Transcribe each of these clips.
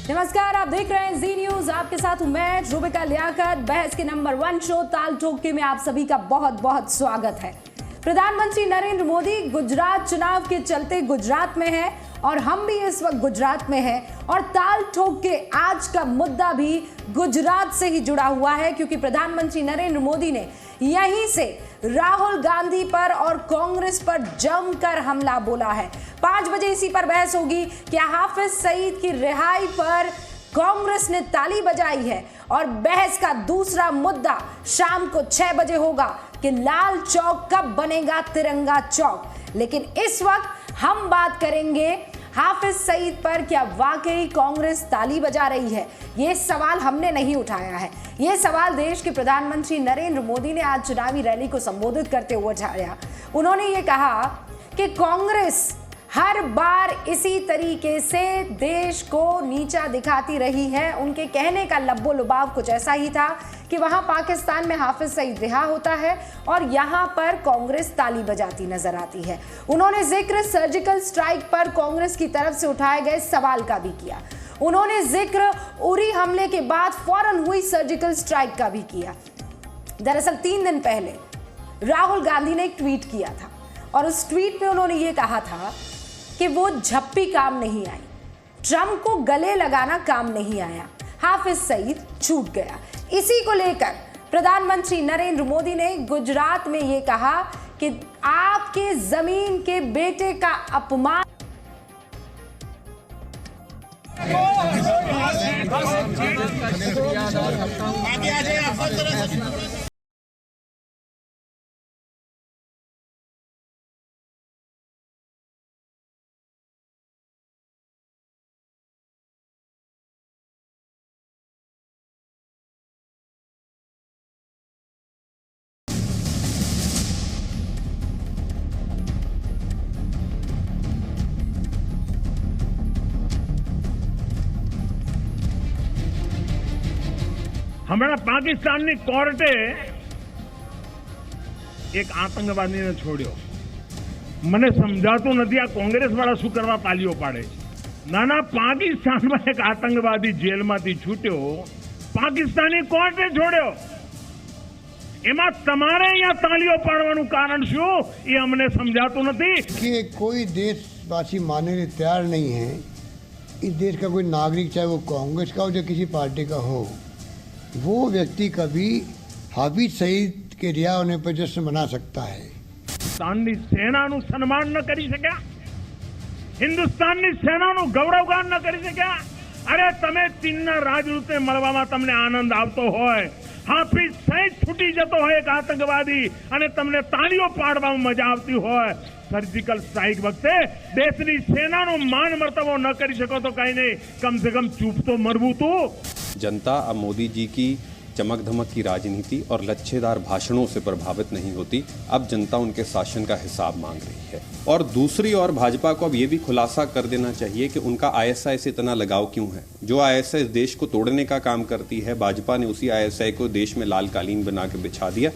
नमस्कार, आप देख रहे हैं जी न्यूज। आपके साथ हूं मैं रुबिका लियाकत। बहस के नंबर 1 शो ताल ठोके में आप सभी का बहुत बहुत स्वागत है। प्रधानमंत्री नरेंद्र मोदी गुजरात चुनाव के चलते गुजरात में है और हम भी इस वक्त गुजरात में हैं और ताल ठोक के आज का मुद्दा भी गुजरात से ही जुड़ा हुआ है, क्योंकि प्रधानमंत्री नरेंद्र मोदी ने यहीं से राहुल गांधी पर और कांग्रेस पर जमकर हमला बोला है। 5 बजे इसी पर बहस होगी। क्या हाफिज सईद की रिहाई पर कांग्रेस ने ताली बजाई है? और बहस का दूसरा मुद्दा शाम को 6 बजे होगा कि लाल चौक कब बनेगा तिरंगा चौक। लेकिन इस वक्त हम बात करेंगे हाफिज सईद पर। क्या वाकई कांग्रेस ताली बजा रही है? ये सवाल हमने नहीं उठाया है, ये सवाल देश के प्रधानमंत्री नरेंद्र मोदी ने आज चुनावी रैली को संबोधित करते हुए उठाया। उन्होंने ये कहा कि कांग्रेस हर बार इसी तरीके से देश को नीचा दिखाती रही है। उनके कहने का लब्बो लुबाव कुछ ऐसा ही था कि वहां पाकिस्तान में हाफिज सईद रिहा होता है और यहां पर कांग्रेस ताली बजाती नजर आती है। उन्होंने जिक्र सर्जिकल स्ट्राइक पर कांग्रेस की तरफ से उठाए गए सवाल का भी किया। उन्होंने जिक्र उरी हमले के बाद फौरन हुई सर्जिकल स्ट्राइक का भी किया। दरअसल 3 दिन पहले राहुल गांधी ने एक ट्वीट किया था और उस ट्वीट में उन्होंने ये कहा था कि वो झप्पी काम नहीं आई, ट्रंप को गले लगाना काम नहीं आया, हाफिज सईद छूट गया। इसी को लेकर प्रधानमंत्री नरेंद्र मोदी ने गुजरात में ये कहा कि आपके जमीन के बेटे का अपमान हमारा पाकिस्तान कोर्टे एक आतंकवादी ने छोड़ो। મને સમજાતું નથી આ કોંગ્રેસ વાળા શું કરવા તાલીઓ પાડે છે। નાના પાકિસ્તાનમાં એક આતંકવાદી જેલમાંથી છૂટ્યો, પાકિસ્તાની કોર્ટે છોડ્યો। એમાં તમારે અહીંયા તાલીઓ પાડવાનું કારણ શું એ અમને સમજાતું નથી कि कोई देशवासी मानने के तैयार नहीं है। इस देश का कोई नागरिक, चाहे वो कांग्रेस का हो या किसी पार्टी का हो, वो व्यक्ति कभी हाफिज सईद के रिहा होने पर जश्न मना सकता है। हिंदुस्ताननी सेनाનું સન્માન ન કરી શક્યા, હિન્દુસ્તાનની સેનાનું ગૌરવગાન ન કરી શક્યા। અરે તમે ચીનના રાજદૂતને મળવામાં તમને આનંદ આવતો હોય, હાફિજ સઈદ છૂટી જતો હોય એક આતંકવાદી અને તમને તાળીઓ પાડવામાં મજા આવતી હોય, सर्जिकल स्ट्राइक वक्ते देशनी सेनाનો मान मर्तबो न करी सको तो कहीं नहीं, कम से कम चुप तो मरबू तू। जनता अब मोदी जी की चमक धमक की राजनीति और लच्छेदार भाषणों से प्रभावित नहीं होती। अब जनता उनके शासन का हिसाब मांग रही है। और दूसरी ओर भाजपा को अब ये भी खुलासा कर देना चाहिए कि उनका आईएसआई से इतना लगाव क्यों है। जो आईएसआई देश को तोड़ने का काम करती है, भाजपा ने उसी आईएसआई को देश में लाल कालीन बना के बिछा दिया।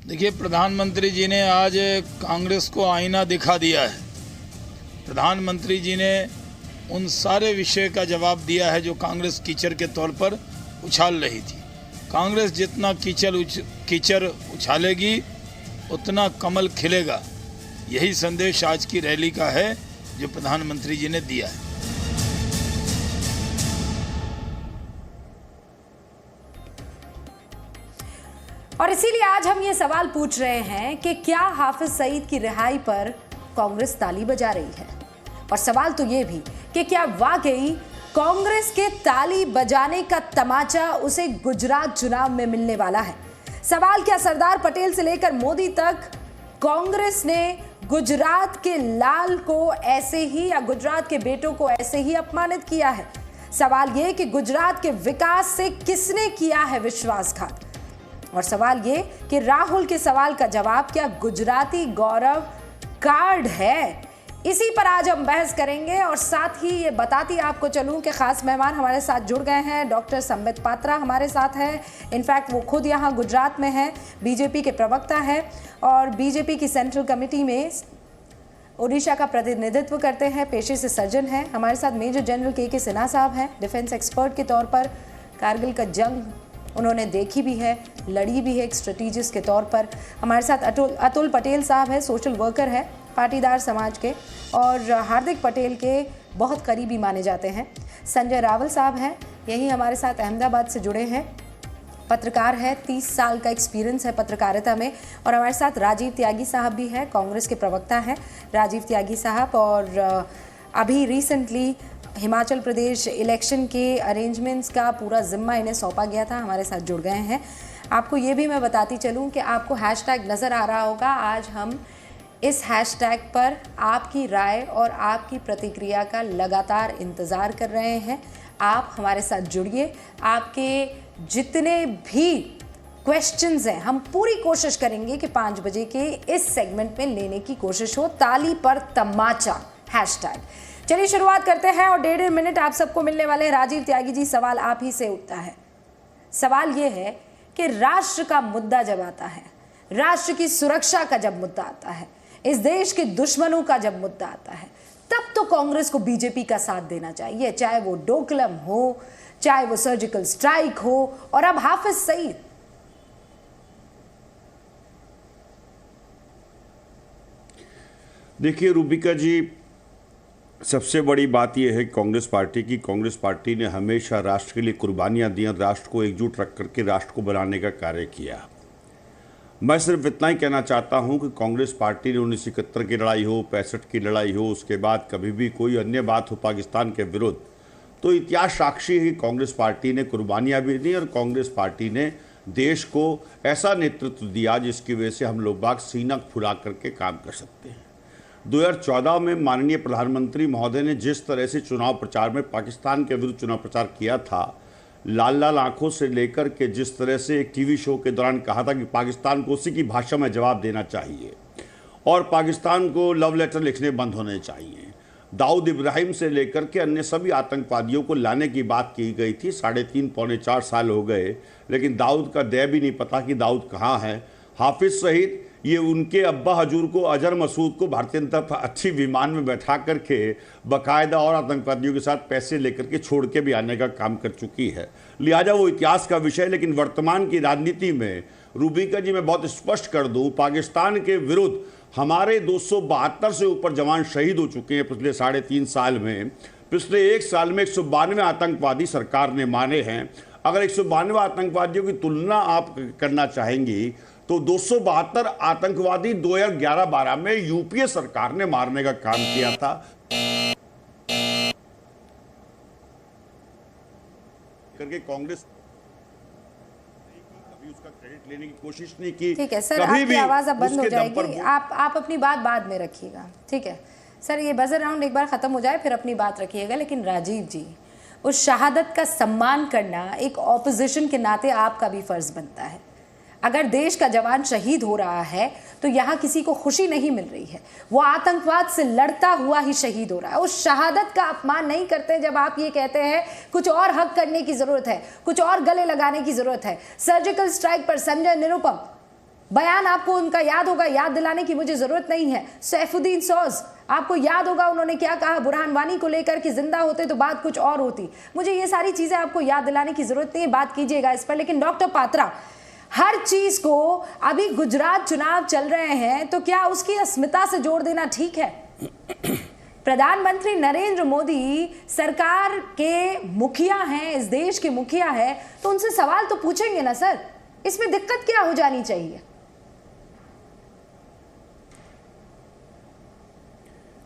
देखिए, प्रधानमंत्री जी ने आज कांग्रेस को आईना दिखा दिया है। प्रधानमंत्री जी ने उन सारे विषय का जवाब दिया है जो कांग्रेस कीचड़ के तौर पर उछाल रही थी। कांग्रेस जितना कीचड़ उछालेगी उतना कमल खिलेगा। यही संदेश आज की रैली का है जो प्रधानमंत्री जी ने दिया है। और इसीलिए आज हम ये सवाल पूछ रहे हैं कि क्या हाफिज सईद की रिहाई पर कांग्रेस ताली बजा रही है? और सवाल तो ये भी कि क्या वाकई कांग्रेस के ताली बजाने का तमाचा उसे गुजरात चुनाव में मिलने वाला है? सवाल क्या सरदार पटेल से लेकर मोदी तक कांग्रेस ने गुजरात के लाल को ऐसे ही या गुजरात के बेटों को ऐसे ही अपमानित किया है? सवाल ये कि गुजरात के विकास से किसने किया है विश्वासघात? और सवाल ये कि राहुल के सवाल का जवाब क्या गुजराती गौरव कार्ड है? इसी पर आज हम बहस करेंगे। और साथ ही ये बताती आपको चलूं कि खास मेहमान हमारे साथ जुड़ गए हैं। डॉक्टर संबित पात्रा हमारे साथ हैं। इनफैक्ट वो खुद यहाँ गुजरात में हैं, बीजेपी के प्रवक्ता हैं और बीजेपी की सेंट्रल कमेटी में ओडिशा का प्रतिनिधित्व करते हैं, पेशे से सर्जन हैं। हमारे साथ मेजर जनरल के सिन्हा साहब हैं, डिफेंस एक्सपर्ट के तौर पर। कारगिल का जंग उन्होंने देखी भी है, लड़ी भी है एक स्ट्रेटेजिस्ट के तौर पर। हमारे साथ अतुल पटेल साहब है, सोशल वर्कर है, पाटीदार समाज के, और हार्दिक पटेल के बहुत करीबी माने जाते हैं। संजय रावल साहब हैं, यही हमारे साथ अहमदाबाद से जुड़े हैं, पत्रकार है, 30 साल का एक्सपीरियंस है पत्रकारिता में। और हमारे साथ राजीव त्यागी साहब भी हैं, कांग्रेस के प्रवक्ता हैं राजीव त्यागी साहब, और अभी रिसेंटली हिमाचल प्रदेश इलेक्शन के अरेंजमेंट्स का पूरा जिम्मा इन्हें सौंपा गया था, हमारे साथ जुड़ गए हैं। आपको ये भी मैं बताती चलूँ कि आपको हैशटैग नज़र आ रहा होगा। आज हम इस हैशटैग पर आपकी राय और आपकी प्रतिक्रिया का लगातार इंतज़ार कर रहे हैं। आप हमारे साथ जुड़िए, आपके जितने भी क्वेश्चंस हैं हम पूरी कोशिश करेंगे कि 5 बजे के इस सेगमेंट में लेने की कोशिश हो। ताली पर तमाचा हैशटैग। चलिए शुरुआत करते हैं, और 1.5 मिनट आप सबको मिलने वाले हैं। राजीव त्यागी जी, सवाल आप ही से उठता है। सवाल ये है कि राष्ट्र का मुद्दा जब आता है, राष्ट्र की सुरक्षा का जब मुद्दा आता है, इस देश के दुश्मनों का जब मुद्दा आता है, तब तो कांग्रेस को बीजेपी का साथ देना चाहिए, चाहे वो डोकलम हो, चाहे वो सर्जिकल स्ट्राइक हो, और अब हाफिज सईद। देखिए रूबिका जी, सबसे बड़ी बात यह है कांग्रेस पार्टी ने हमेशा राष्ट्र के लिए कुर्बानियां दी और राष्ट्र को एकजुट रख करके राष्ट्र को बनाने का कार्य किया। मैं सिर्फ इतना ही कहना चाहता हूं कि कांग्रेस पार्टी ने 1971 की लड़ाई हो, 65 की लड़ाई हो, उसके बाद कभी भी कोई अन्य बात हो पाकिस्तान के विरुद्ध, तो इतिहास साक्षी है कि कांग्रेस पार्टी ने कुर्बानियां भी दी और कांग्रेस पार्टी ने देश को ऐसा नेतृत्व दिया जिसकी वजह से हम लोग बाग सीना फुला करके काम कर सकते हैं। 2014 में माननीय प्रधानमंत्री महोदय ने जिस तरह से चुनाव प्रचार में पाकिस्तान के विरुद्ध चुनाव प्रचार किया था, लाल लाल आंखों से लेकर के जिस तरह से एक टीवी शो के दौरान कहा था कि पाकिस्तान को उसी की भाषा में जवाब देना चाहिए और पाकिस्तान को लव लेटर लिखने बंद होने चाहिए, दाऊद इब्राहिम से लेकर के अन्य सभी आतंकवादियों को लाने की बात की गई थी। 3.5 पौने 4 साल हो गए, लेकिन दाऊद का दे भी नहीं पता कि दाऊद कहाँ है। हाफिज सईद, ये उनके अब्बा हजूर को, अजहर मसूद को भारतीय जनता अच्छी विमान में बैठा करके बाकायदा और आतंकवादियों के साथ पैसे लेकर के छोड़ के भी आने का काम कर चुकी है। लिहाजा वो इतिहास का विषय। लेकिन वर्तमान की राजनीति में रूबिका जी, मैं बहुत स्पष्ट कर दूं, पाकिस्तान के विरुद्ध हमारे 272 से ऊपर जवान शहीद हो चुके हैं पिछले 3.5 साल में। पिछले 1 साल में 192 आतंकवादी सरकार ने मारे हैं। अगर 192 आतंकवादियों की तुलना आप करना चाहेंगी तो 272 आतंकवादी 2011-12 में यूपीए सरकार ने मारने का काम किया था। करके कांग्रेस कभी उसका क्रेडिट लेने की कोशिश नहीं की। ठीक है सर, आपकी आवाज अब बंद हो जाएगी, आप अपनी बात बाद में रखिएगा। ठीक है सर, ये बजर राउंड एक बार खत्म हो जाए फिर अपनी बात रखिएगा। लेकिन राजीव जी, उस शहादत का सम्मान करना एक ऑपोजिशन के नाते आपका भी फर्ज बनता है। अगर देश का जवान शहीद हो रहा है तो यहाँ किसी को खुशी नहीं मिल रही है, वो आतंकवाद से लड़ता हुआ ही शहीद हो रहा है। उस शहादत का अपमान नहीं करते जब आप ये कहते हैं कुछ और हक करने की जरूरत है, कुछ और गले लगाने की जरूरत है। सर्जिकल स्ट्राइक पर संजय निरुपम बयान आपको उनका याद होगा, याद दिलाने की मुझे जरूरत नहीं है। सैफुद्दीन सोज, आपको याद होगा उन्होंने क्या कहा बुरहान वानी को लेकर कि जिंदा होते तो बात कुछ और होती। मुझे ये सारी चीजें आपको याद दिलाने की जरूरत नहीं है, बात कीजिएगा इस पर। लेकिन डॉक्टर पात्रा, हर चीज को अभी गुजरात चुनाव चल रहे हैं तो क्या उसकी अस्मिता से जोड़ देना ठीक है? प्रधानमंत्री नरेंद्र मोदी सरकार के मुखिया हैं, इस देश के मुखिया हैं, तो उनसे सवाल तो पूछेंगे ना सर, इसमें दिक्कत क्या हो जानी चाहिए?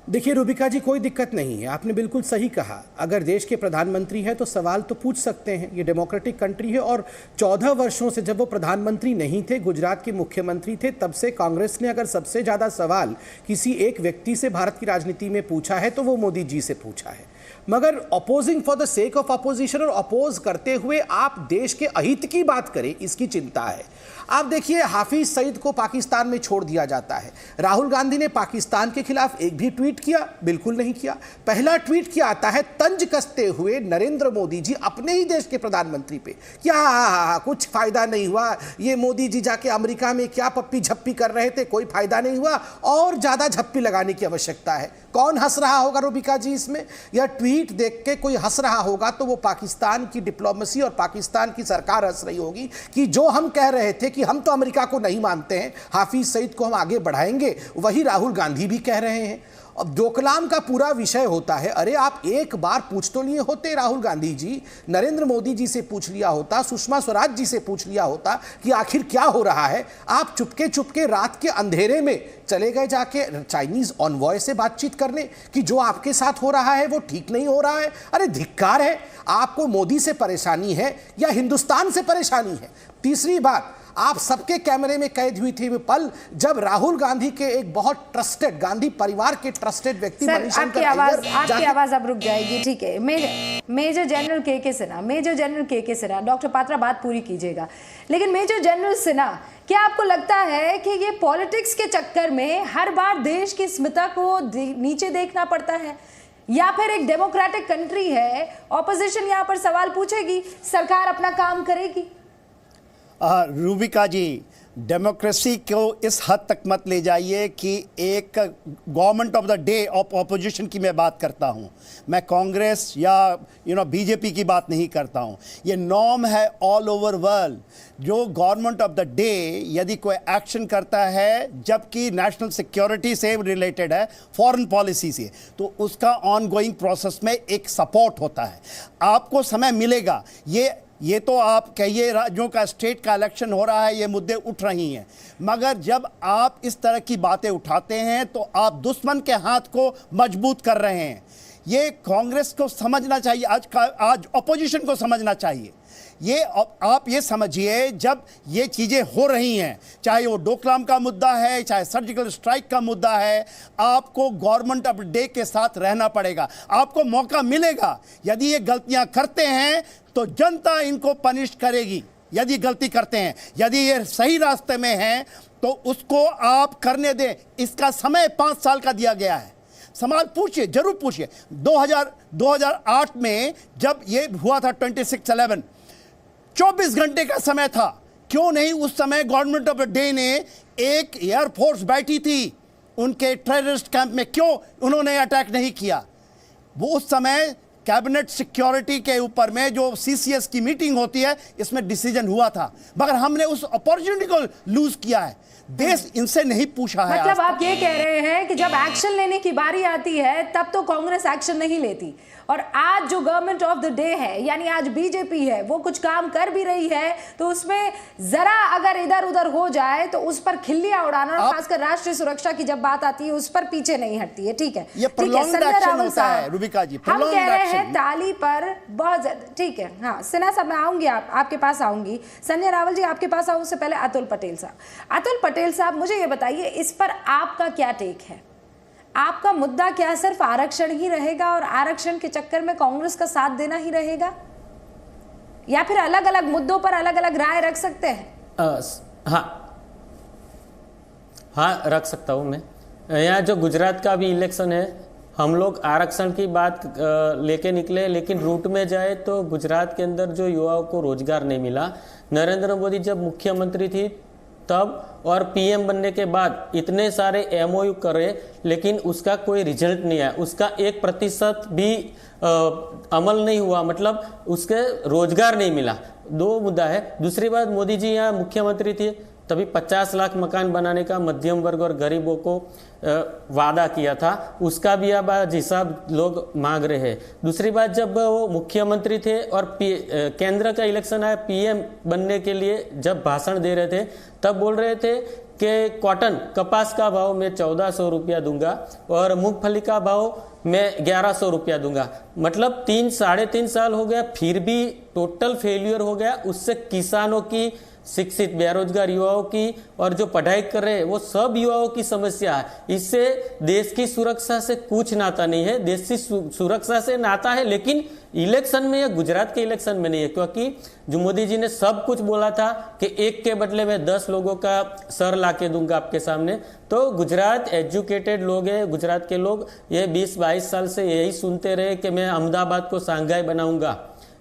देखिए रूबिका जी, कोई दिक्कत नहीं है, आपने बिल्कुल सही कहा। अगर देश के प्रधानमंत्री हैं तो सवाल तो पूछ सकते हैं, ये डेमोक्रेटिक कंट्री है। और 14 वर्षों से जब वो प्रधानमंत्री नहीं थे, गुजरात के मुख्यमंत्री थे, तब से कांग्रेस ने अगर सबसे ज़्यादा सवाल किसी एक व्यक्ति से भारत की राजनीति में पूछा है तो वो मोदी जी से पूछा है। मगर opposing for the sake of opposition और अपोज करते हुए आप देश के अहित की बात करें, इसकी चिंता है। आप देखिए, हाफिज सईद को पाकिस्तान में छोड़ दिया जाता है। राहुल गांधी ने पाकिस्तान के खिलाफ एक भी ट्वीट किया? बिल्कुल नहीं किया। पहला ट्वीट किया आता है तंज कसते हुए नरेंद्र मोदी जी अपने ही देश के प्रधानमंत्री पे, क्या कुछ फायदा नहीं हुआ, ये मोदी जी जाके अमेरिका में क्या पप्पी झप्पी कर रहे थे, कोई फायदा नहीं हुआ, और ज्यादा झप्पी लगाने की आवश्यकता है। कौन हंस रहा होगा रूबिका जी इसमें? यह ट्वीट देख के कोई हंस रहा होगा तो वो पाकिस्तान की डिप्लोमेसी और पाकिस्तान की सरकार हंस रही होगी कि जो हम कह रहे थे कि हम तो अमेरिका को नहीं मानते हैं, हाफिज सईद को हम आगे बढ़ाएंगे, वही राहुल गांधी भी कह रहे हैं। अब डोकलाम का पूरा विषय होता है, अरे आप एक बार पूछ तो लिए होते राहुल गांधी जी, नरेंद्र मोदी जी से पूछ लिया होता, सुषमा स्वराज जी से पूछ लिया होता कि आखिर क्या हो रहा है। आप चुपके चुपके रात के अंधेरे में चले गए जाके चाइनीज ऑनवॉय से बातचीत करने कि जो आपके साथ हो रहा है वो ठीक नहीं हो रहा है। अरे धिक्कार है। आपको मोदी से परेशानी है या हिंदुस्तान से परेशानी है? तीसरी बात, आप सबके कैमरे में कैद हुई थी वो पल जब राहुल गांधी के एक बहुत ट्रस्टेड, गांधी परिवार के ट्रस्टेड व्यक्ति आपकी आवाज अब रुक जाएगी, ठीक है। मेजर जनरल के सिन्हा, डॉक्टर पात्रा बात पूरी कीजिएगा। लेकिन मेजर जनरल सिन्हा, क्या आपको लगता है कि ये पॉलिटिक्स के चक्कर में हर बार देश की स्मिता को नीचे देखना पड़ता है, या फिर एक डेमोक्रेटिक कंट्री है, ऑपोजिशन यहाँ पर सवाल पूछेगी, सरकार अपना काम करेगी? रूबिका जी, डेमोक्रेसी को इस हद तक मत ले जाइए कि एक government of the day of opposition की मैं बात करता हूं। मैं कांग्रेस या बीजेपी की बात नहीं करता हूं। ये नॉर्म है ऑल ओवर वर्ल्ड। जो गवर्नमेंट ऑफ द डे यदि कोई एक्शन करता है जबकि नेशनल सिक्योरिटी से रिलेटेड है, फॉरेन पॉलिसी से, तो उसका ऑन गोइंग प्रोसेस में एक सपोर्ट होता है। आपको समय मिलेगा। ये तो आप कहिए राज्यों का, स्टेट का इलेक्शन हो रहा है, ये मुद्दे उठ रही हैं, मगर जब आप इस तरह की बातें उठाते हैं तो आप दुश्मन के हाथ को मजबूत कर रहे हैं। ये कांग्रेस को समझना चाहिए, आज अपोजिशन को समझना चाहिए। ये आप ये समझिए, जब ये चीज़ें हो रही हैं, चाहे वो डोकलाम का मुद्दा है, चाहे सर्जिकल स्ट्राइक का मुद्दा है, आपको गवर्नमेंट ऑफ डे के साथ रहना पड़ेगा। आपको मौका मिलेगा। यदि ये गलतियां करते हैं तो जनता इनको पनिश करेगी यदि गलती करते हैं। यदि ये सही रास्ते में हैं तो उसको आप करने दें। इसका समय 5 साल का दिया गया है। सवाल पूछिए, जरूर पूछिए। 2008 में जब ये हुआ था 26/11, 24 घंटे का समय था। क्यों नहीं उस समय गवर्नमेंट ऑफ डे ने एक एयरफोर्स बैठी थी उनके टेररिस्ट कैंप में, क्यों उन्होंने अटैक नहीं किया? वो उस समय कैबिनेट सिक्योरिटी के ऊपर में जो सीसीएस की मीटिंग होती है, इसमें डिसीजन हुआ था, मगर हमने उस अपॉर्चुनिटी को लूज किया है। देश इनसे नहीं पूछा है। मतलब आप ये कह रहे हैं कि जब एक्शन लेने की बारी आती है तब तो कांग्रेस एक्शन नहीं लेती, और आज जो गवर्नमेंट ऑफ द डे है, यानी आज बीजेपी है, वो कुछ काम कर भी रही है तो उसमें जरा अगर इधर उधर हो जाए तो उस पर खिल्लियां उड़ाना, और खासकर राष्ट्रीय सुरक्षा की जब बात आती है उस पर पीछे नहीं हटती है। ठीक है, ये prolonged action होता है रूबिका जी, हम कह रहे हैं ताली पर बहुत ज्यादा। ठीक है, हाँ सिन्हा साहब मैं आऊंगी, आपके पास आऊंगी। संजय रावल जी आपके पास आऊं, उससे पहले अतुल पटेल साहब। अतुल पटेल साहब, मुझे ये बताइए, इस पर आपका क्या टेक है? आपका मुद्दा क्या सिर्फ आरक्षण ही रहेगा और आरक्षण के चक्कर में कांग्रेस का साथ देना ही रहेगा, या फिर अलग अलग मुद्दों पर अलग अलग राय रख सकते हैं? हाँ रख सकता हूँ मैं। यहाँ जो गुजरात का भी इलेक्शन है, हम लोग आरक्षण की बात लेके निकले, लेकिन रूट में जाए तो गुजरात के अंदर जो युवाओं को रोजगार नहीं मिला। नरेंद्र मोदी जब मुख्यमंत्री थी तब और पीएम बनने के बाद इतने सारे एमओयू करे, लेकिन उसका कोई रिजल्ट नहीं आया, उसका 1% भी अमल नहीं हुआ, मतलब उसके रोजगार नहीं मिला। 2 मुद्दा है। दूसरी बात, मोदी जी यहाँ मुख्यमंत्री थे तभी 50 लाख मकान बनाने का मध्यम वर्ग और गरीबों को वादा किया था, उसका भी अब आज हिसाब लोग मांग रहे हैं। दूसरी बात, जब वो मुख्यमंत्री थे और केंद्र का इलेक्शन आया, पीएम बनने के लिए जब भाषण दे रहे थे तब बोल रहे थे कि कॉटन, कपास का भाव मैं 1400 रुपया दूंगा और मूंगफली का भाव मैं 1100 रुपया दूंगा। मतलब 3 साढ़े 3 साल हो गया, फिर भी टोटल फेलियर हो गया। उससे किसानों की शिक्षित बेरोजगार युवाओं की और जो पढ़ाई कर रहे हैं वो सब युवाओं की समस्या है। इससे देश की सुरक्षा से कुछ नाता नहीं है, देश की सुरक्षा से नाता है, लेकिन इलेक्शन में या गुजरात के इलेक्शन में नहीं है, क्योंकि जो मोदी जी ने सब कुछ बोला था कि एक के बदले में 10 लोगों का सर लाके दूंगा आपके सामने। तो गुजरात एजुकेटेड लोग हैं, गुजरात के लोग ये 20-22 साल से यही सुनते रहे कि मैं अहमदाबाद को शंघाई बनाऊंगा,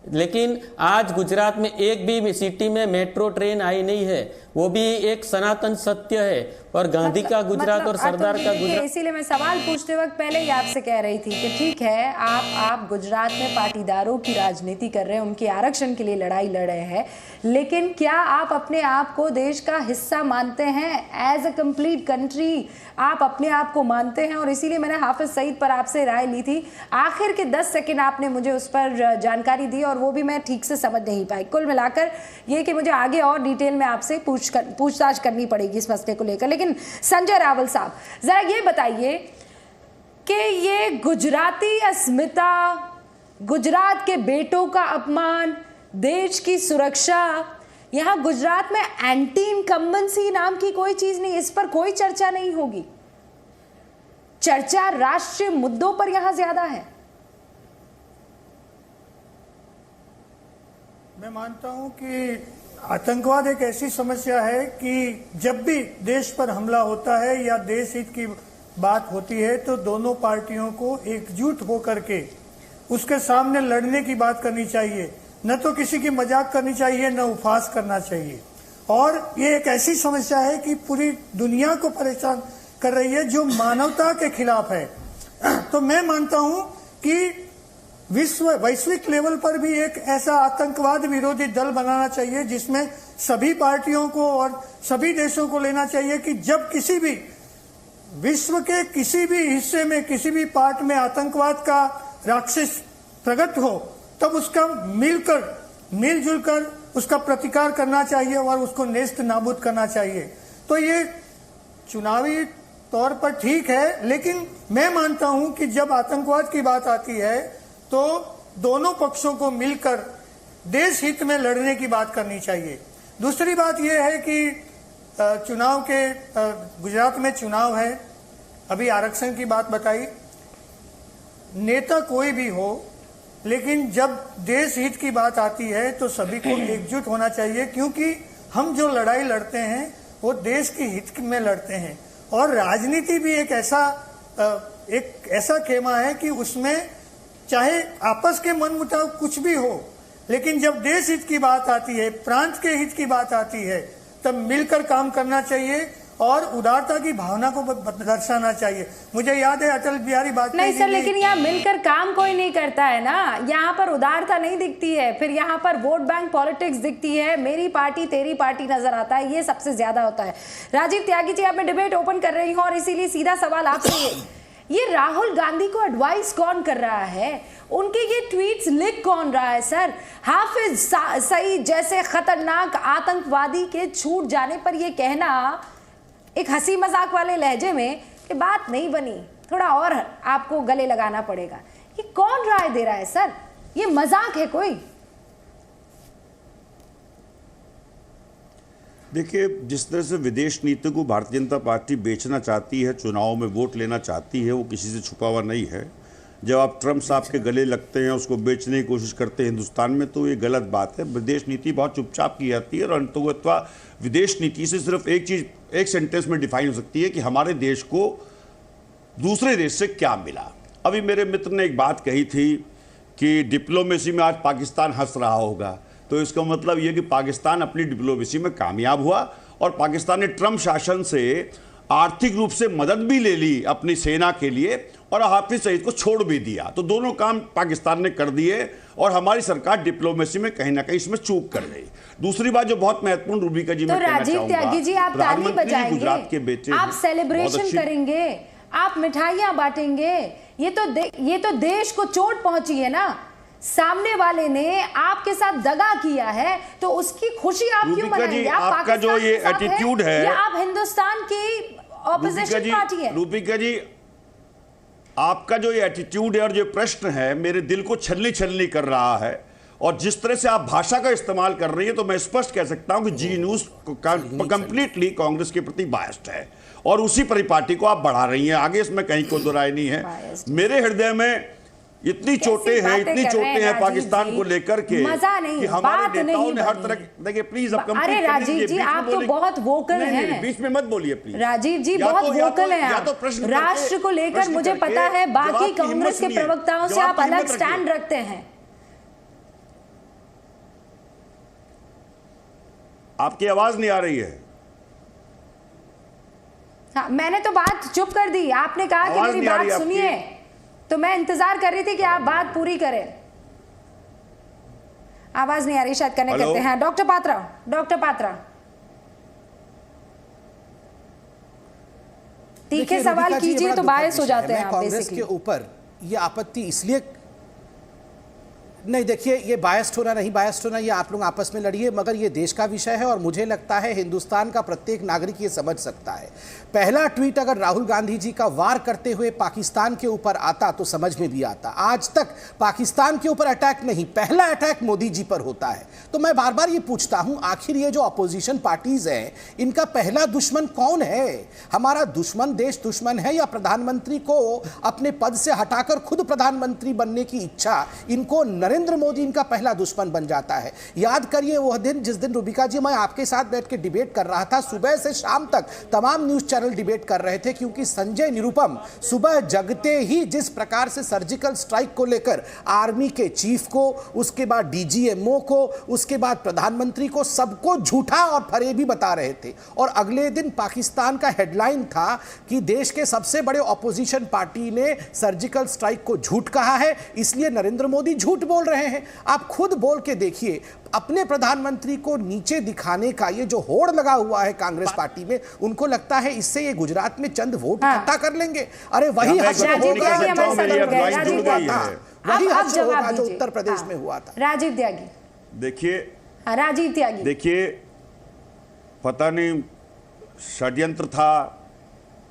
लेकिन आज गुजरात में एक भी सिटी में मेट्रो ट्रेन आई नहीं है, वो भी एक सनातन सत्य है। और गांधी का गुजरात और सरदार का गुजरात। इसीलिए मैं सवाल पूछते वक्त पहले ही आपसे कह रही थी कि ठीक है, आप गुजरात में पाटीदारों की राजनीति कर रहे हैं, उनके आरक्षण के लिए लड़ाई लड़ रहे हैं, लेकिन क्या आप अपने आप को देश का हिस्सा मानते हैं? एज अ कंप्लीट कंट्री आप अपने आप को मानते हैं? और इसीलिए मैंने हाफिज सईद पर आपसे राय ली थी। आखिर के 10 सेकंड आपने मुझे उस पर जानकारी दी और वो भी मैं ठीक से समझ नहीं पाई। कुल मिलाकर ये कि मुझे आगे और डिटेल में आपसे पूछताछ करनी पड़ेगी इस मसले को लेकर। लेकिन संजय रावल साहब, जरा ये बताइए कि ये गुजराती अस्मिता, गुजरात के बेटों का अपमान, देश की सुरक्षा, यहां गुजरात में एंटी इनकम्बेंसी नाम की कोई चीज नहीं, इस पर कोई चर्चा नहीं होगी। चर्चा राष्ट्रीय मुद्दों पर यहां ज्यादा है। मैं मानता हूं कि आतंकवाद एक ऐसी समस्या है कि जब भी देश पर हमला होता है या देश हित की बात होती है तो दोनों पार्टियों को एकजुट होकर के उसके सामने लड़ने की बात करनी चाहिए, न तो किसी की मजाक करनी चाहिए, न उपहास करना चाहिए। और ये एक ऐसी समस्या है कि पूरी दुनिया को परेशान कर रही है, जो मानवता के खिलाफ है। तो मैं मानता हूं कि वैश्विक लेवल पर भी एक ऐसा आतंकवाद विरोधी दल बनाना चाहिए जिसमें सभी पार्टियों को और सभी देशों को लेना चाहिए कि जब किसी भी विश्व के किसी भी हिस्से में, किसी भी पार्ट में आतंकवाद का राक्षस प्रकट हो, तब उसका मिलजुल कर उसका प्रतिकार करना चाहिए और उसको नेस्त नाबूद करना चाहिए। तो ये चुनावी तौर पर ठीक है, लेकिन मैं मानता हूं कि जब आतंकवाद की बात आती है तो दोनों पक्षों को मिलकर देश हित में लड़ने की बात करनी चाहिए। दूसरी बात यह है कि गुजरात में चुनाव है, अभी आरक्षण की बात बताई, नेता कोई भी हो, लेकिन जब देश हित की बात आती है तो सभी को एकजुट होना चाहिए, क्योंकि हम जो लड़ाई लड़ते हैं वो देश के हित में लड़ते हैं। और राजनीति भी एक ऐसा खेमा है कि उसमें चाहे आपस के मनमुटाव कुछ भी हो, लेकिन जब देश हित की बात आती है, प्रांत के हित की बात आती है, तब मिलकर काम करना चाहिए और उदारता की भावना को दर्शाना चाहिए। मुझे याद है अटल बिहारी वाजपेयी नहीं सर, लेकिन यहाँ मिलकर काम कोई नहीं करता है ना, यहाँ पर उदारता नहीं दिखती है, फिर यहाँ पर वोट बैंक पॉलिटिक्स दिखती है, मेरी पार्टी तेरी पार्टी नजर आता है, ये सबसे ज्यादा होता है। राजीव त्यागी जी, आप मैं डिबेट ओपन कर रही हूँ और इसीलिए सीधा सवाल आपसे, ये राहुल गांधी को एडवाइस कौन कर रहा है? उनके ये ट्वीट्स लिख कौन रहा है सर? हाफिज सईद जैसे खतरनाक आतंकवादी के छूट जाने पर ये कहना एक हंसी मजाक वाले लहजे में कि बात नहीं बनी, थोड़ा और आपको गले लगाना पड़ेगा, ये कौन राय दे रहा है सर? ये मजाक है कोई? देखिए, जिस तरह से विदेश नीति को भारतीय जनता पार्टी बेचना चाहती है, चुनाव में वोट लेना चाहती है, वो किसी से छुपा हुआ नहीं है। जब आप ट्रम्प साहब के गले लगते हैं, उसको बेचने की कोशिश करते हैं हिंदुस्तान में, तो ये गलत बात है। विदेश नीति बहुत चुपचाप की जाती है और अंततः विदेश नीति से सिर्फ एक चीज़ एक सेंटेंस में डिफाइन हो सकती है कि हमारे देश को दूसरे देश से क्या मिला। अभी मेरे मित्र ने एक बात कही थी कि डिप्लोमेसी में आज पाकिस्तान हंस रहा होगा, तो इसका मतलब यह कि पाकिस्तान अपनी डिप्लोमेसी में कामयाब हुआ और पाकिस्तान ने ट्रम्प शासन से आर्थिक रूप से मदद भी ले ली अपनी सेना के लिए और हाफिज सईद को छोड़ भी दिया। तो दोनों काम पाकिस्तान ने कर दिए और हमारी सरकार डिप्लोमेसी में कहीं ना कहीं इसमें चूक कर गई। दूसरी बात जो बहुत महत्वपूर्ण, रूबिका जी, तो राजीव त्यागी जी, आप ताली बजाएंगे, गुजरात के बेटे, आप सेलिब्रेशन करेंगे, आप मिठाइयां बांटेंगे, ये तो देश को चोट पहुंची है ना, सामने वाले ने आपके साथ दगा किया है, तो उसकी खुशी आप क्यों मनाएंगे? आप आपका जो ये एटीट्यूड है, या आप हिंदुस्तान की ऑपोजिशन पार्टी है? रूबिका जी, आपका जो ये एटीट्यूड है और जो प्रश्न है मेरे दिल को छलनी छलनी कर रहा है और जिस तरह से आप भाषा का इस्तेमाल कर रही है, तो मैं स्पष्ट कह सकता हूं कि जी न्यूज कंप्लीटली कांग्रेस के प्रति बायस्ड है और उसी परिपाटी को आप बढ़ा रही हैं आगे। इसमें कहीं कोई दो राय नहीं है। मेरे हृदय में इतनी चोटें हैं पाकिस्तान को लेकर के मजा नहीं, कि हमारे नेताओं ने हर तरह, देखिए प्लीज अब अरे राजीव जी आप तो बहुत वोकल हैं, बीच में मत बोलिए प्लीज। राजीव जी बहुत वोकल हैं आप, राष्ट्र को लेकर मुझे पता है बाकी कांग्रेस के प्रवक्ताओं से आप अलग स्टैंड रखते हैं। आपकी आवाज नहीं आ रही है। हाँ, मैंने तो बात चुप कर दी, आपने कहा कि मेरी बात सुनिए, तो मैं इंतजार कर रही थी कि आप बात पूरी करें। आवाज नहीं आ रही, शायद कनेक्ट करते हैं। डॉक्टर पात्रा तीखे सवाल कीजिए तो बायस हो जाते हैं आप। कांग्रेस के ऊपर ये आपत्ति इसलिए नहीं, देखिए ये बायस्ड होना नहीं बायस्ड होना, ये आप लोग आपस में लड़िए, मगर ये देश का विषय है और मुझे लगता है हिंदुस्तान का प्रत्येक नागरिक ये समझ सकता है। पहला ट्वीट अगर राहुल गांधी जी का वार करते हुए पाकिस्तान के ऊपर आता तो समझ में भी आता। आज तक पाकिस्तान के ऊपर अटैक नहीं, पहला अटैक मोदी जी पर होता है। तो मैं बार बार ये पूछता हूं, आखिर ये जो अपोजिशन पार्टीज हैं इनका पहला दुश्मन कौन है? हमारा दुश्मन देश दुश्मन है या प्रधानमंत्री को अपने पद से हटाकर खुद प्रधानमंत्री बनने की इच्छा? इनको नरेंद्र मोदी इनका पहला दुश्मन बन जाता है। याद करिए वह दिन जिस दिन रूबिका जी मैं आपके साथ बैठ के डिबेट कर रहा था, सुबह से शाम तक तमाम न्यूज चैनल डिबेट कर रहे थे, क्योंकि संजय निरुपम सुबह जगते ही जिस प्रकार से सर्जिकल स्ट्राइक को लेकर आर्मी के चीफ को, उसके बाद डीजीएमओ को, उसके बाद प्रधानमंत्री को, सबको झूठा और फरेबी बता रहे थे। और अगले दिन पाकिस्तान का हेडलाइन था कि देश के सबसे बड़े ऑपोजिशन पार्टी ने सर्जिकल स्ट्राइक को झूठ कहा है, इसलिए नरेंद्र मोदी झूठ बोल रहे हैं। आप खुद बोल के देखिए, अपने प्रधानमंत्री को नीचे दिखाने का ये जो होड़ लगा हुआ है कांग्रेस पार्टी में, उनको लगता है इससे ये गुजरात में चंद वोट इकट्ठा कर लेंगे। अरे वही हश्र होगा जो उत्तर प्रदेश में हुआ था। राजीव त्यागी देखिए पता नहीं षड्यंत्र था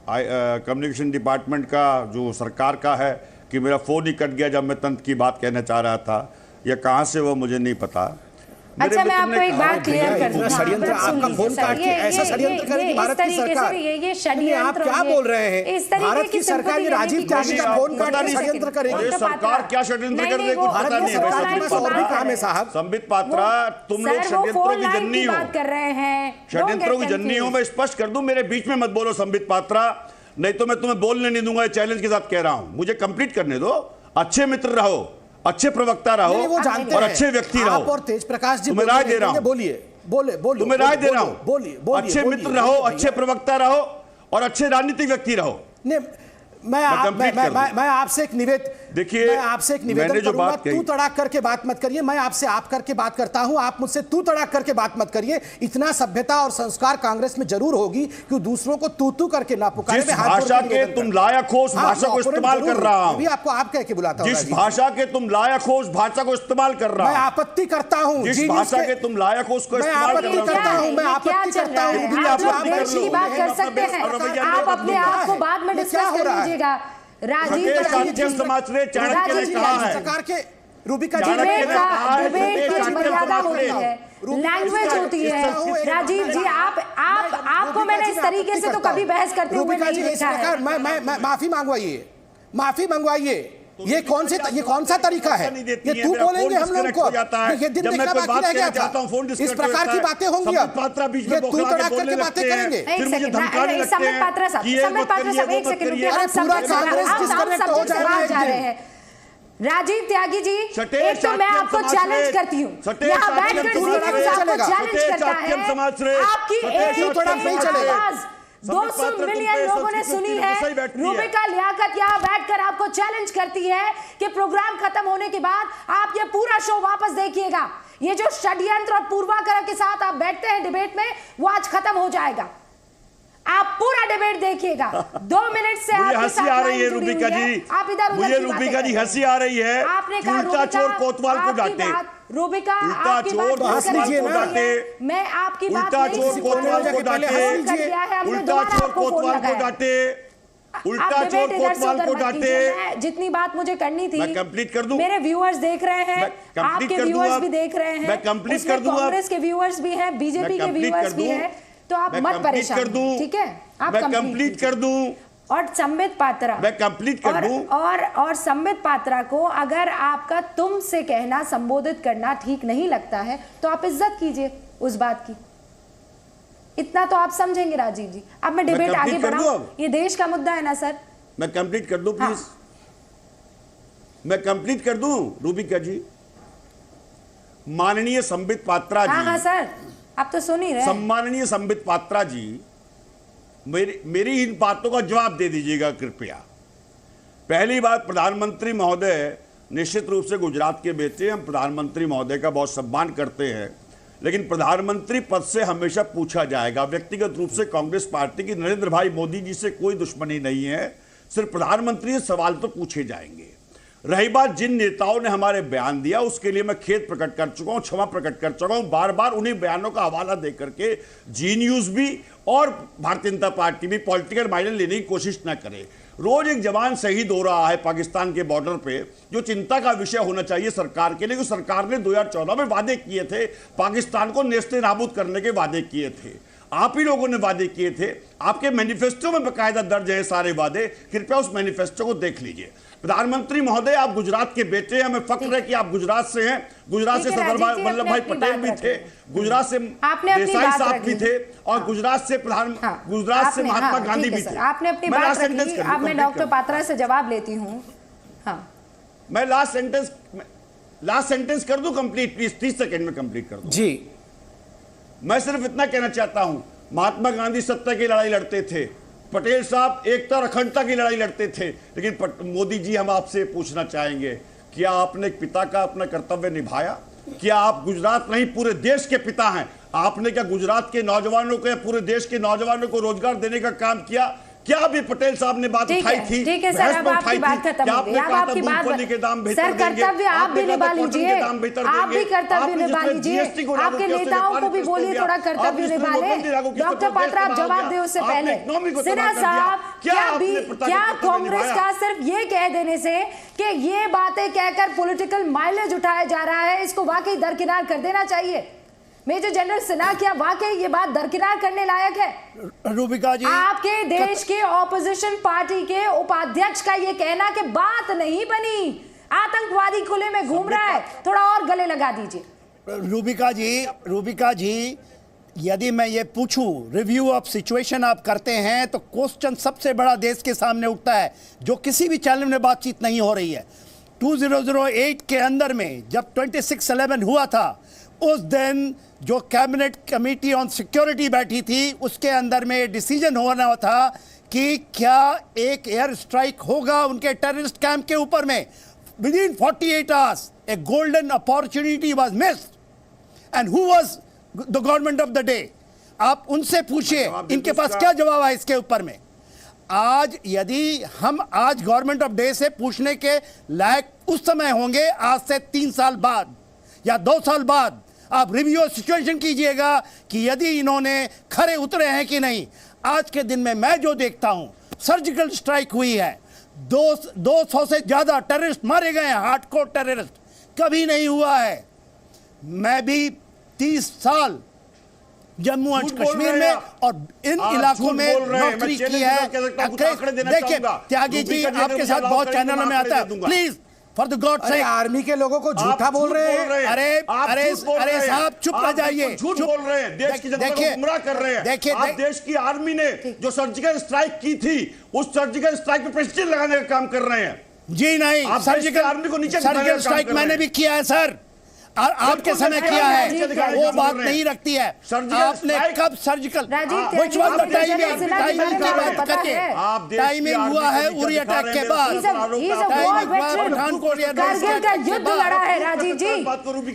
कम्युनिकेशन डिपार्टमेंट का जो सरकार का है कि मेरा फोन ही कट गया जब मैं तंत्र की बात कहना चाह रहा था, या कहां से वो मुझे नहीं पता। अच्छा मैं आपको एक बात क्लियर कर दूं, षड्यंत्र आपका फोन काट के ऐसा षड्यंत्र करेगी भारत की सरकार। ये षड्यंत्र आप क्या बोल रहे हैं? भारत की सरकार ये राजीव त्यागी का फोन काट के षड्यंत्र करेगी। सरकार क्या षड्यंत्र कर देगी कुछ पता नहीं है साहब। संबित पात्रा, तुम लोग षड्यंत्रों की जननी हो, षड्यंत्रों की जननी हो। मैं स्पष्ट कर दूं, मेरे बीच में मत बोलो संबित पात्रा, नहीं तो मैं तुम्हें बोलने नहीं दूंगा। चैलेंज के साथ कह रहा हूं, मुझे कंप्लीट करने दो। अच्छे मित्र रहो, अच्छे प्रवक्ता रहो और अच्छे व्यक्ति रहो। आप और तेज प्रकाश जी तुम्हें राय दे रहा हूं, बोलिए तुम्हें राय दे रहा हूं, बोलिए। अच्छे मित्र रहो, अच्छे प्रवक्ता रहो और अच्छे राजनीतिक व्यक्ति रहो। मैं आपसे एक निवेदन, देखिए मैं आपसे एक निवेदन करूंगा, तू तड़ाक करके बात मत करिए। मैं आपसे आप करके बात करता हूं, आप मुझसे तू तड़ाक करके बात मत करिए। इतना सभ्यता और संस्कार कांग्रेस में जरूर होगी कि दूसरों को तू तू करके ना पुकारे। जिस भाषा के तुम लायक हो उस भाषा को इस्तेमाल कर रहा हूं। अभी आपको आप कह के बुलाता हूं। जिस भाषा के तुम लायक हो उस भाषा को इस्तेमाल कर रहा हूं। मैं आपत्ति करता हूं। जिस भाषा के तुम लायक हो उसको इस्तेमाल कर रहा हूं। मैं आपत्ति करता हूं। आप बात कर सकते हैं, आप अपने आप को बाद में डिस्कस कर लीजिएगा। राजीव समाचार चाणक्य ने कहा है, सरकार के रूबिका जी डिबेट की मर्यादा होती है, लैंग्वेज होती है। राजीव जी आपको मैंने इस तरीके से तो कभी बहस करते हुए नहीं देखा है। मैं माफी मंगवाइए। ये कौन सा तरीका है? ये तू बोलेंगे हम लोग को, ये दिन देखना बाकी रह गया था। इस प्रकार की बातें होंगी अब, ये तू तड़ाक करके बातें करेंगे। फिर मुझे धमकाने लगते हैं। संबित पात्रा साहब एक सेकंड रुकिए, हम सब जा रहे हैं। राजीव त्यागी जी, एक तो मैं आपको चैलेंज करती हूँ, यहाँ बैठकर आपको चैलेंज करता है, आपकी एक आवाज 200 मिलियन लोगों ने सुनी है। रूबिका लियाकत यहाँ बैठकर आपको चैलेंज करती है कि प्रोग्राम खत्म होने के बाद आप ये पूरा शो वापस देखिएगा। ये जो षड्यंत्र और पूर्वाग्रह के साथ आप बैठते हैं डिबेट में, वो आज खत्म हो जाएगा। आप पूरा डिबेट देखिएगा। 2 मिनट से मुझे हंसी आ रही है रूबिका जी, आप इधर मुझे रूबिका जी हंसी आ रही है। आपने कहा उल्टा चोर कोतवाल को डांटे, रूबिका उल्टा चोर कोतवाल को डांटे, मैं आपकी बात उल्टा चोर कोतवाल को डांटे, उल्टा चोर कोतवाल को डांटे। उल्टा आप चोर डिबेट इधर से कोतवाल उधर को मत डांटे। कीजिए। मैं जितनी बात मुझे करनी थी मैं कंप्लीट कर दूं? मेरे व्यूअर्स देख रहे हैं, मैं कंप्लीट आपके कर दूं व्यूअर्स अब? भी देख रहे हैं, मैं कंप्लीट उसमें कर दूं अब? कांग्रेस के व्यूअर्स भी हैं, बीजेपी के व्यूअर्स भी हैं, तो आप मत परेशान कर दूं? हों, ठीक है? आप मैं कंप्लीट कर दूं? और संबित पात्रा, मैं कंप्लीट कर दूं? और संबित पात्रा को अगर आपका तुम से कहना, संबोधित करना ठीक नहीं लगता है तो आप इज्जत कीजिए उस बात की। इतना तो आप समझेंगे राजीव जी। अब मैं डिबेट आगे बढ़ाऊं, ये देश का मुद्दा है ना सर। मैं कंप्लीट कर दूं प्लीज? मैं कंप्लीट कर दूं रूबिका जी? माननीय संबित पात्रा जी। हाँ सर, आप तो सुन ही रहे। सम्माननीय संबित पात्रा जी, मेरी इन बातों का जवाब दे दीजिएगा कृपया। पहली बात, प्रधानमंत्री महोदय निश्चित रूप से गुजरात के बेटे, हम प्रधानमंत्री महोदय का बहुत सम्मान करते हैं, लेकिन प्रधानमंत्री पद से हमेशा पूछा जाएगा। व्यक्तिगत रूप से कांग्रेस पार्टी की नरेंद्र भाई मोदी जी से कोई दुश्मनी नहीं है, सिर्फ प्रधानमंत्री से सवाल तो पूछे जाएंगे। रही बात जिन नेताओं ने हमारे बयान दिया, उसके लिए मैं खेद प्रकट कर चुका हूं, क्षमा प्रकट कर चुका हूं। बार बार उन्हीं बयानों का हवाला देकर के जी न्यूज भी और भारतीय जनता पार्टी भी पॉलिटिकल माइलेज लेने की कोशिश न करे। रोज एक जवान शहीद हो रहा है पाकिस्तान के बॉर्डर पे, जो चिंता का विषय होना चाहिए सरकार के लिए, क्योंकि सरकार ने 2014 में वादे किए थे, पाकिस्तान को नेस्ते नाबूद करने के वादे किए थे। आप ही लोगों ने वादे किए थे, आपके मैनिफेस्टो में बाकायदा दर्ज है सारे वादे, कृपया उस मैनिफेस्टो को देख लीजिए। प्रधानमंत्री महोदय, आप गुजरात के बेटे हैं, हमें फक्र है कि आप गुजरात से हैं। गुजरात से सरदार वल्लभ भाई पटेल भी थे, गुजरात से देसाई साहब भी थे, और गुजरात से गुजरात से महात्मा गांधी भी थे। आपने अपनी बात रखी। अब मैं डॉक्टर पात्रा से जवाब लेती हूँ। मैं लास्ट सेंटेंस कर दूं कंप्लीट प्लीज? 30 सेकंड में कंप्लीट कर दूं जी। मैं सिर्फ इतना कहना चाहता हूं, महात्मा गांधी सत्ता की लड़ाई लड़ते थे, पटेल साहब एकता और अखंडता की लड़ाई लड़ते थे, लेकिन मोदी जी, हम आपसे पूछना चाहेंगे, क्या आपने एक पिता का अपना कर्तव्य निभाया? क्या आप गुजरात नहीं पूरे देश के पिता हैं? आपने क्या गुजरात के नौजवानों को या पूरे देश के नौजवानों को रोजगार देने का काम किया? क्या अभी पटेल साहब ने बात उठाई थी? ठीक है सर, अब आपकी बात खत्म हो गई। अब आपकी बात सर, कर्तव्य आप भी निभा लीजिए, आप भी कर्तव्य निभा लीजिए, आपके नेताओं को भी बोलिए थोड़ा कर्तव्य निभा ले। डॉक्टर पात्रा, आप जवाब दे उससे पहले। सिन्हा साहब, क्या कांग्रेस का सिर्फ ये कह देने से कि ये बातें कहकर पॉलिटिकल माइलेज उठाया जा रहा है, इसको वाकई दरकिनार कर देना चाहिए? मेजर जनरल सिन्हा, क्या वाकई ये बात दरकिनार करने लायक है? रूबिका जी, आपके देश के ऑपोजिशन पार्टी के उपाध्यक्ष का ये कहना कि बात नहीं बनी, आतंकवादी खुले में घूम रहा है, थोड़ा और गले लगा दीजिए। रूबिका जी, यदि मैं ये पूछूं, रिव्यू ऑफ सिचुएशन आप करते हैं, तो क्वेश्चन सबसे बड़ा देश के सामने उठता है, जो किसी भी चैनल में बातचीत नहीं हो रही है। 2008 के अंदर में जब 26/11 हुआ था, उस दिन जो कैबिनेट कमेटी ऑन सिक्योरिटी बैठी थी, उसके अंदर में डिसीजन होना था कि क्या एक एयर स्ट्राइक होगा उनके टेररिस्ट कैंप के ऊपर में। With in 48 hours a golden opportunity was missed, and who was the government of the day? आप उनसे पूछिए, इनके पास क्या जवाब है इसके ऊपर में। आज यदि हम आज गवर्नमेंट ऑफ डे से पूछने के लायक उस समय होंगे, आज से 3 साल बाद या 2 साल बाद, आप रिव्यू सिचुएशन कीजिएगा कि यदि इन्होंने खरे उतरे हैं कि नहीं। आज के दिन में मैं जो देखता हूं, सर्जिकल स्ट्राइक हुई है, 200 से ज्यादा टेररिस्ट मारे गए हैं, हार्डकोर टेररिस्ट, कभी नहीं हुआ है। मैं भी 30 साल जम्मू एंड कश्मीर में और इन इलाकों में नौकरी की है। देखिए त्यागी जी, आपके साथ बहुत चैनलों में आता है, प्लीज फॉर द गॉड से। आर्मी के लोगों को झूठा बोल रहे हैं। अरे साहब चुप रह जाइए, झूठ बोल रहे हैं, देश की जनता को गुमराह कर रहे हैं। देखिए, आप देश की आर्मी ने जो सर्जिकल स्ट्राइक की थी, उस सर्जिकल स्ट्राइक पे प्रेसिडेंट लगाने का काम कर रहे हैं। जी नहीं, सर्जिकल स्ट्राइक मैंने भी किया है सर, और आपके समय किया है, वो बात नहीं रखती है। आपने कब सर्जिकल टाइमिंग हुआ है? उरी अटैक के बाद कारगिल का युद्ध लड़ा है राजीव जी।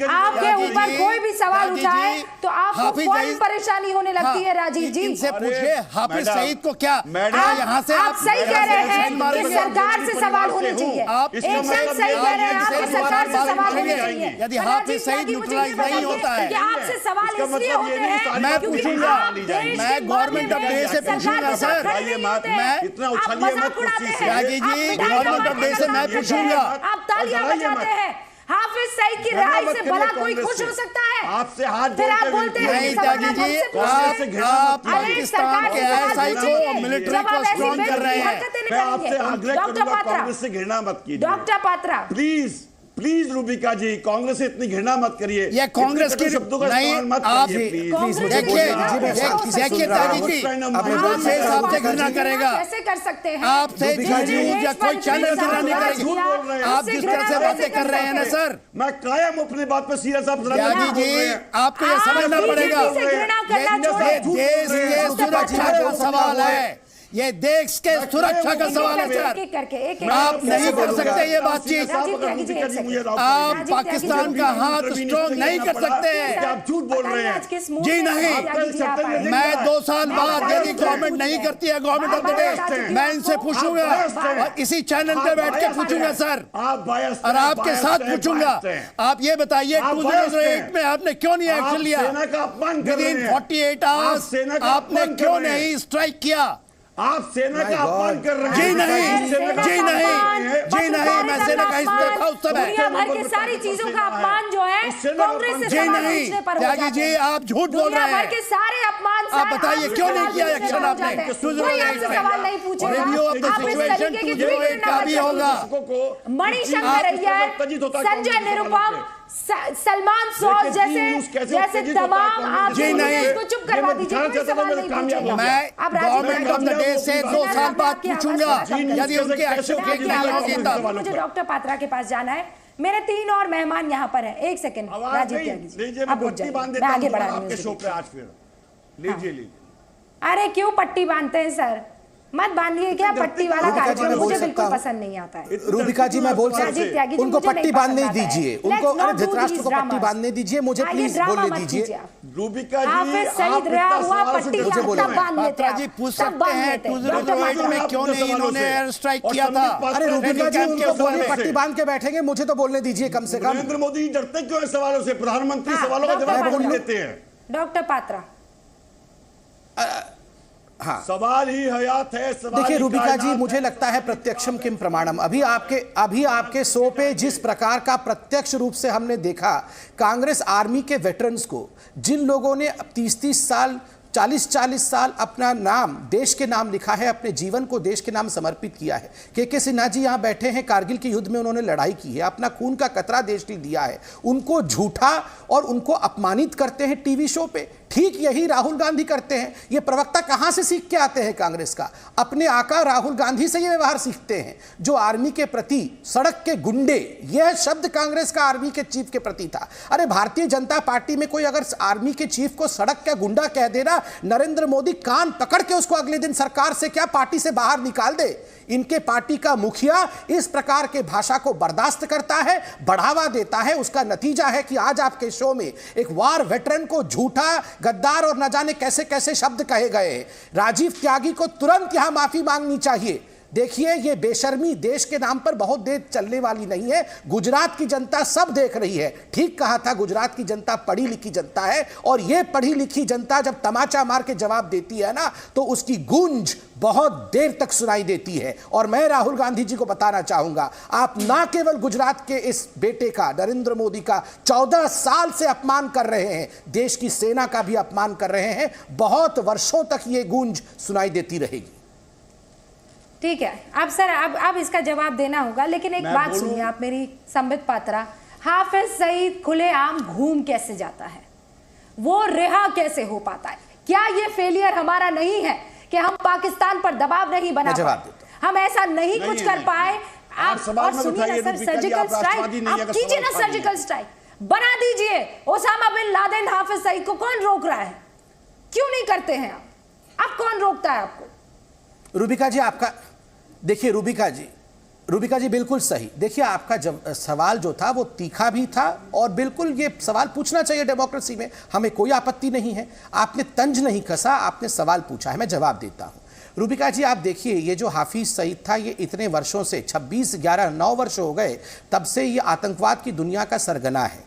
आपके ऊपर कोई भी सवाल उठाए तो आपको फौरन परेशानी होने लगती है राजीव जी। इनसे पूछिए हाफिज सईद को क्या यहाँ से आप सही कह रहे हैं कि सरकार से सवाल होने चाहिए, एकदम सही कह रहे हैं, आपको सरकार से सवाल होने चाहिए। यदि हाफिज सईद न्यूट्रलाइज नहीं होता है। आपसे सवाल इसलिए होते हैं मैं पूछूंगा, मैं गवर्नमेंट ऑफ डे से पूछूंगा सर, मैं इतना उछालिए मत कुर्सी से। Tyagi ji government of day से मैं पूछूंगा। आप तालियां बजाते हैं, हाफिज सईद की रिहाई से भला कोई खुश हो सकता है? आपसे हाथ फिर आप बोलते हैं नहीं त्यागी जी, आप पाकिस्तान के आईएसआई को मिलिट्री को स्ट्रॉन्ग कर रहे हैं। मैं आपसे आग्रह करूंगा कांग्रेस से घृणा मत कीजिए। Doctor Patra please please Rubika ji, Congress से इतनी घृणा मत करिए। ये कांग्रेस की शब्दों का नहीं, इस्तेमाल मत आप करिए प्लीज। देखिए त्यागी जी, आपसे घृणा करेगा, कैसे कर सकते हैं? आपसे या कोई चैनल घृणा नहीं करेगी। आप जिस तरह से बातें कर रहे हैं ना सर, मैं कायम अपनी बात पे सीरियस। आप त्यागी जी आपको ये समझना पड़ेगा, ये देश के सुरक्षा का सवाल है, ये देश के सुरक्षा का सवाल है सर। आप नहीं कर सकते ये बातचीत, आप पाकिस्तान का हाथ स्ट्रॉन्ग नहीं कर सकते हैं। आप झूठ बोल रहे हैं। जी नहीं, मैं 2 साल बाद यदि गवर्नमेंट नहीं करती है गवर्नमेंट ऑफ द डे, मैं इनसे पूछूंगा और इसी चैनल पे बैठ के पूछूंगा सर, और आपके साथ पूछूंगा। आप ये बताइए 2008 में आपने क्यों नहीं एक्शन लिया? विदिन 48 आवर्स आपने क्यों नहीं स्ट्राइक किया? आप सेना का अपमान कर रहे हैं। जी नहीं, जी नहीं, जी नहीं, मैं सेना का हिस्सा था उस समय। दुनिया भर की सारी चीजों का अपमान जो है कांग्रेस से जी सवाल नहीं, पूछने पर हो त्यागी जाते जी हैं। आप झूठ बोल रहे दुनिया भर के हैं। सारे अपमान आप बताइए क्यों नहीं किया एक्शन आपने? कोई आपसे सवाल नहीं पूछेगा। रिव्यू ऑफ द आप इस सिचुएशन तरीके के 208 का भी होगा। मणिशंकर अय्यर, संजय निरुपम, सलमान सौद जैसे तमाम आप जी नहीं, इसको चुप करवा दीजिए, कोई सवाल नहीं पूछेगा। मैं गवर्नमेंट ऑफ द डे से 2 साल बाद पूछूंगा यदि उनके एक्शन की नहीं होगी तब। मुझे डॉक्टर पात्रा के पास जाना है, मेरे 3 और मेहमान यहाँ पर हैं। एक सेकंड राजीव त्यागी जी, आप पूछ जाइए, मैं आगे बढ़ा रही हूँ। लीजिए। अरे क्यों पट्टी बांधते हैं सर? मत बांधिए, क्या पट्टी वाला कार्यक्रम मुझे बिल्कुल पसंद नहीं आता है। रूबिका जी मैं बोल सकती हूँ, उनको पट्टी बांधने दीजिए, उनको अरे धृतराष्ट्र को पट्टी बांधने दीजिए, मुझे प्लीज बोलने दीजिए। रूबिका जी हाफिज सईद रिहा हुआ, पट्टी मुझे पात्रा जी पूछ सकते हैं 2008 में क्यों नहीं इन्होंने एयर स्ट्राइक किया था? अरे रूबिका जी उनको बोलिए पट्टी बांध के बैठेंगे, मुझे तो बोलने दीजिए कम से कम। नरेंद्र मोदी डरते क्यों है सवालों से? प्रधानमंत्री सवालों का जवाब नहीं देते हैं। डॉक्टर पात्रा हाँ, सवाल ही हयात है। देखिए रूबिका जी, मुझे लगता है प्रत्यक्षम किम प्रमाणम। अभी आपके शो पे जिस प्रकार का प्रत्यक्ष रूप से हमने देखा कांग्रेस आर्मी के वेटरन्स को, जिन लोगों ने 30-30 साल 40-40 साल अपना नाम देश के नाम लिखा है, अपने जीवन को देश के नाम समर्पित किया है। के सिन्हा जी यहाँ बैठे हैं, कारगिल के युद्ध में उन्होंने लड़ाई की है, अपना खून का कतरा देश के लिए दिया है। उनको झूठा और उनको अपमानित करते हैं टीवी शो पे। ठीक यही राहुल गांधी करते हैं। ये प्रवक्ता कहां से सीख के आते हैं कांग्रेस का? अपने आका राहुल गांधी से ये व्यवहार सीखते हैं, जो आर्मी के प्रति सड़क के गुंडे, यह शब्द कांग्रेस का आर्मी के चीफ के प्रति था। अरे भारतीय जनता पार्टी में कोई अगर आर्मी के चीफ को सड़क का गुंडा कह देना, नरेंद्र मोदी कान पकड़ के उसको अगले दिन सरकार से क्या पार्टी से बाहर निकाल दे। इनके पार्टी का मुखिया इस प्रकार के भाषा को बर्दाश्त करता है, बढ़ावा देता है। उसका नतीजा है कि आज आपके शो में एक वार वेटरन को झूठा, गद्दार और न जाने कैसे कैसे शब्द कहे गए। राजीव त्यागी को तुरंत यहां माफी मांगनी चाहिए। देखिए, ये बेशर्मी देश के नाम पर बहुत देर चलने वाली नहीं है। गुजरात की जनता सब देख रही है। ठीक कहा था, गुजरात की जनता पढ़ी लिखी जनता है, और ये पढ़ी लिखी जनता जब तमाचा मार के जवाब देती है ना, तो उसकी गूंज बहुत देर तक सुनाई देती है। और मैं राहुल गांधी जी को बताना चाहूंगा, आप ना केवल गुजरात के इस बेटे का, नरेंद्र मोदी का 14 साल से अपमान कर रहे हैं, देश की सेना का भी अपमान कर रहे हैं। बहुत वर्षों तक ये गूंज सुनाई देती रहेगी। ठीक है, अब सर अब इसका जवाब देना होगा, लेकिन एक बात सुनिए आप मेरी, संबित पात्रा। हाफिज सईद खुलेआम घूम कैसे जाता है? वो रिहा कैसे हो पाता है? क्या ये फेलियर हमारा नहीं है कि हम पाकिस्तान पर दबाव नहीं बना पाए, हम ऐसा नहीं कुछ कर पाए? आप और सुनिए ना सर, सर्जिकल स्ट्राइक आप कीजिए ना, सर्जिकल स्ट्राइक बना दीजिए। Osama bin Laden Hafiz Saeed को कौन रोक रहा है? क्यों नहीं करते हैं आप? अब कौन रोकता है आपको? रूबिका जी आपका, देखिए रूबिका जी बिल्कुल सही। देखिए, आपका सवाल जो था वो तीखा भी था, और बिल्कुल ये सवाल पूछना चाहिए डेमोक्रेसी में, हमें कोई आपत्ति नहीं है। आपने तंज नहीं कसा, आपने सवाल पूछा है, मैं जवाब देता हूं। रूबिका जी आप देखिए, ये जो हाफिज सईद था, ये इतने वर्षों से 26, 11, 9 वर्ष हो गए तब से ये आतंकवाद की दुनिया का सरगना है।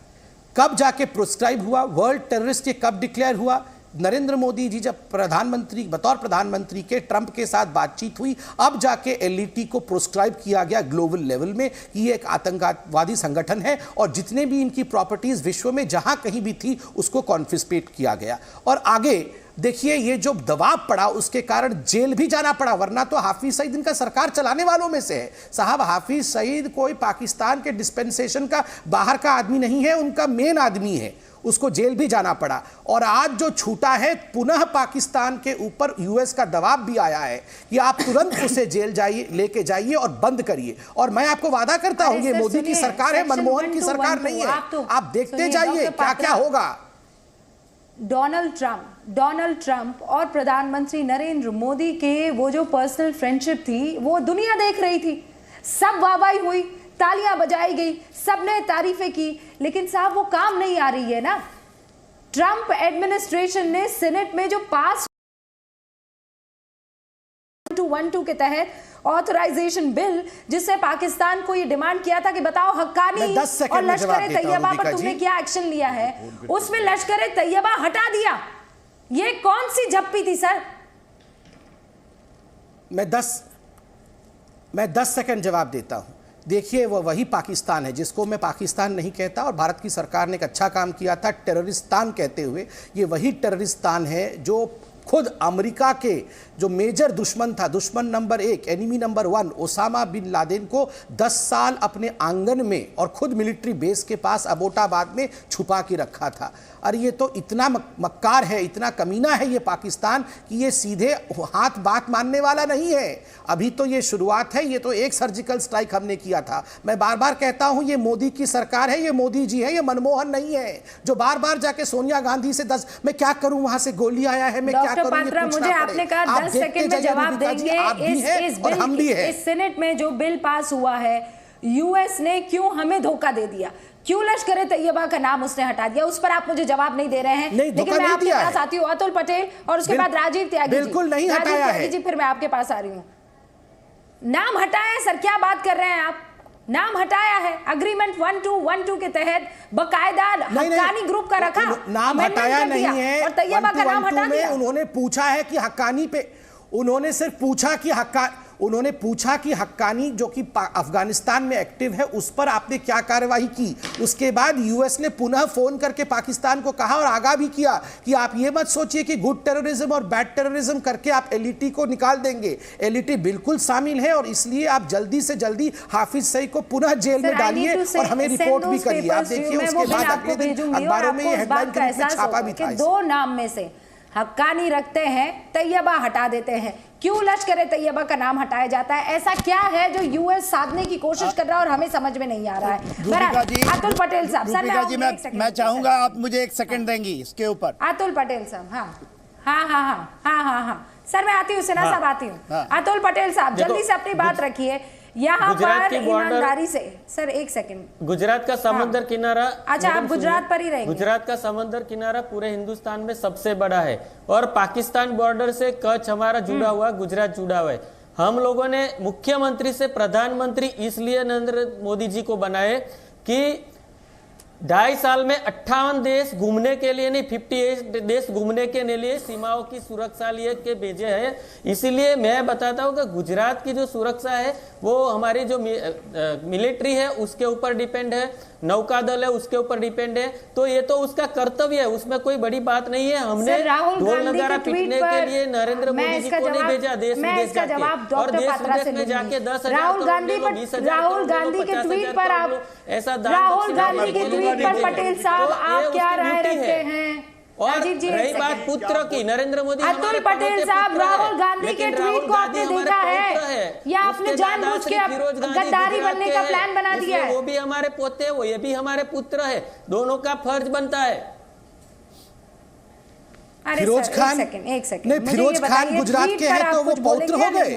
कब जाके प्रोस्क्राइब हुआ, वर्ल्ड टेररिस्ट ये कब डिक्लेयर हुआ? नरेंद्र मोदी जी जब प्रधानमंत्री, बतौर प्रधानमंत्री के ट्रंप के साथ बातचीत हुई, अब जाके एलईटी को प्रोस्क्राइब किया गया ग्लोबल लेवल में कि ये एक आतंकवादी संगठन है और जितने भी इनकी प्रॉपर्टीज विश्व में जहां कहीं भी थी उसको कॉन्फिस्केट किया गया। और आगे देखिए ये जो दबाव पड़ा उसके कारण जेल भी जाना पड़ा, वरना तो हाफिज सईद इनका सरकार चलाने वालों में से है। साहब, हाफिज सईद कोई पाकिस्तान के डिस्पेंसेशन का बाहर का आदमी नहीं है, उनका मेन आदमी है, उसको जेल भी जाना पड़ा। और आज जो छूटा है, पुनः पाकिस्तान के ऊपर यूएस का दबाव भी आया है कि आप तुरंत उसे जेल जाइए, लेके जाइए और बंद करिए। और मैं आपको वादा करता हूं ये मोदी की सरकार है, मनमोहन की सरकार नहीं है। आप देखते जाइए क्या क्या होगा। डोनाल्ड ट्रंप और प्रधानमंत्री नरेंद्र मोदी के वो जो पर्सनल फ्रेंडशिप थी वो दुनिया देख रही थी, सब वाहवाही हुई, तालियां बजाई गई, सबने तारीफें की, लेकिन साहब वो काम नहीं आ रही है ना। ट्रंप एडमिनिस्ट्रेशन ने सीनेट में जो पास 1212 के तहत ऑथराइजेशन बिल, जिससे पाकिस्तान को ये डिमांड किया था कि बताओ हक्कानी और लश्कर तैयबा पर तुमने क्या एक्शन लिया है, उसमें लश्कर तैयबा हटा दिया। ये कौन सी झप्पी थी सर? मैं 10 सेकंड जवाब देता हूं। देखिए वो वही पाकिस्तान है जिसको मैं पाकिस्तान नहीं कहता और भारत की सरकार ने एक अच्छा काम किया था टेररिस्तान कहते हुए। ये वही टेररिस्तान है जो खुद अमेरिका के जो मेजर दुश्मन था, दुश्मन नंबर 1, enemy number 1 Osama bin Laden को 10 साल अपने आंगन में और खुद मिलिट्री बेस के पास अबोटाबाद में छुपा के रखा था। और ये तो इतना मक्कार है, इतना कमीना है ये पाकिस्तान कि ये सीधे हाथ बात मानने वाला नहीं है। अभी तो ये शुरुआत है, ये तो एक सर्जिकल स्ट्राइक हमने किया था। मैं बार बार कहता हूं ये मोदी की सरकार है, ये मोदी जी है, ये मनमोहन नहीं है जो बार बार जाके सोनिया गांधी से 10 मैं क्या करूं, वहां से गोली आया है, मैं क्या करूं, ये मुझे आपने कहा 10 सेकंड में जवाब देंगे। इस सेनेट में जो बिल पास हुआ है, यूएस ने क्यों हमें धोखा दे दिया, क्यों लश्कर तैयबा का नाम उसने हटा दिया, उस पर आप मुझे जवाब नहीं दे रहे हैं। लेकिन मैं आपके पास आती हूँ अतुल पटेल और उसके बाद राजीव त्यागी। बिल्कुल नहीं हटाया है जी, फिर मैं आपके पास आ रही हूँ। नाम हटाया सर, क्या बात कर रहे हैं आप? नाम हटाया है, अग्रीमेंट 1212 के तहत बकायदा हक्कानी ग्रुप का रखा, नाम हटाया नहीं है और तैयबा का नाम हटा दिया। उन्होंने पूछा है कि हक्कानी पे, उन्होंने सिर्फ पूछा कि उन्होंने पूछा कि हक्कानी जो कि अफगानिस्तान में एक्टिव है उस पर आपने क्या कार्रवाई की। उसके बाद यूएस ने पुनः फोन करके पाकिस्तान को कहा और आगाह भी किया कि आप ये मत सोचिए कि गुड टेररिज्म और बैड टेररिज्म करके आप एलईटी को निकाल देंगे। एलईटी बिल्कुल शामिल है और इसलिए आप जल्दी से जल्दी हाफिज सईद को पुनः जेल में डालिए और हमें रिपोर्ट भी करिए। आप देखिए उसके बाद अगले दिन अखबारों में हेडलाइन के रूप में छापा भी था। 2 नाम में से हक्कानी रखते हैं, तैयबा हटा देते हैं। क्यों लश्कर तैयबा का नाम हटाया जाता है? ऐसा क्या है जो यूएस साधने की कोशिश कर रहा है और हमें समझ में नहीं आ रहा है? अतुल पटेल साहब, सर मैं चाहूंगा आप मुझे 1 सेकंड देंगी इसके ऊपर। अतुल पटेल साहब, हाँ, सर मैं आती हूँ, सिन्हा साहब आती हूँ। अतुल पटेल साहब जल्दी से अपनी बात रखिए। यहाँ पर ईमानदारी से, सर 1 सेकंड। गुजरात का समंदर किनारा, अच्छा आप गुजरात पर ही रहेंगे। गुजरात का समंदर किनारा पूरे हिंदुस्तान में सबसे बड़ा है और पाकिस्तान बॉर्डर से कच्छ हमारा जुड़ा हुआ, गुजरात जुड़ा हुआ है। हम लोगों ने मुख्यमंत्री से प्रधानमंत्री इसलिए नरेंद्र मोदी जी को बनाए कि 2.5 साल में 58 देश घूमने के लिए नहीं, 58 देश घूमने के लिए सीमाओं की सुरक्षा लिए के भेजे हैं। इसीलिए मैं बताता हूँ कि गुजरात की जो सुरक्षा है वो हमारी जो मिलिट्री है उसके ऊपर डिपेंड है, नौकादल है उसके ऊपर डिपेंड है। तो ये तो उसका कर्तव्य है, उसमें कोई बड़ी बात नहीं है। हमने ढोल नगारा पीटने के लिए नरेंद्र मोदी जी को नहीं भेजा देश विदेश जाके, और देश विदेश में जाके 10,000 राहुल गांधी के ट्वीट पर आप, ऐसा राहुल गांधी के ट्वीट पर पटेल साहब आप क्या राय रखते हैं? और रही बात पुत्र की, नरेंद्र मोदी, अतुल पटेल साहब राहुल गांधी के ट्वीट को आपने देखा है या आपने जानबूझ के गद्दारी बनने का प्लान बना दिया है? वो भी हमारे पोते हैं, वो ये भी हमारे पुत्र है, दोनों का फर्ज बनता है। फिरोज खान, एक सेकंड, नहीं फिरोज खान गुजरात के हैं तो वो पौत्र हो गए।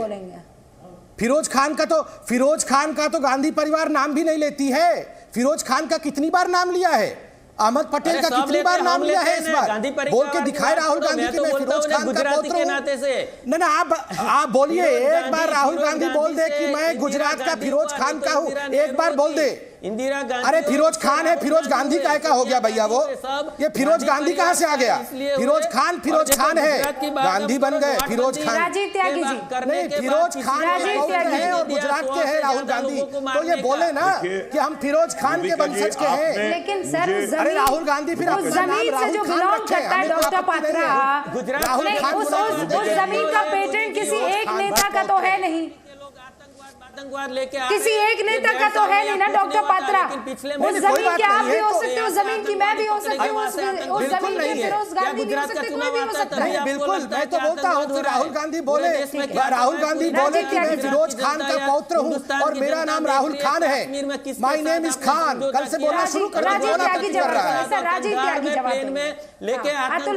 फिरोज खान का तो गांधी परिवार नाम भी नहीं लेती है। फिरोज खान का कितनी बार नाम लिया है? अहमद पटेल का कितनी बार नाम लिया है? इस बार बोल के दिखाए राहुल गांधी की मैं फिरोज खान का पौत्र हूं। ना आप बोलिए एक बार, राहुल गांधी बोल दे कि मैं गुजरात का फिरोज खान का हूं, एक बार बोल दे, इंदिरा गांधी। अरे फिरोज खान है, फिरोज गांधी का हो गया भैया वो? ये फिरोज गांधी कहां से आ गया? फिरोज खान है, गांधी बन गए फिरोज खान। राजीव त्यागी जी, नहीं, फिरोज खान है और गुजरात के हैं राहुल गांधी, तो ये बोले ना कि हम फिरोज खान के वंशज के हैं। लेकिन सर अरे राहुल गांधी फिर अपना नाम जमीन से जो राहुल खान बिलोंग रखे, करता है हमें डॉक्टर आपत्ति नहीं है। पात्रा, राहुल खान उस जमीन का पेटेंट किसी एक नेता का तो है नहीं, आतंकवाद लेके किसी एक नेता का तो है नहीं ना डॉक्टर पात्रा। उस जमीन की आप भी हो सकते हो, जमीन की मैं भी हो सकती हूँ, उस जमीन के फिरोज गांधी भी हो सकते, कोई भी हो सकता है। बिल्कुल, मैं तो बोलता हूँ कि राहुल गांधी बोले कि मैं फिरोज खान का पौत्र हूँ और मेरा नाम राहुल खान है, माय नेम इज खान, कल से बोलना शुरू कर राजीव त्यागी जवाब में लेके अतुल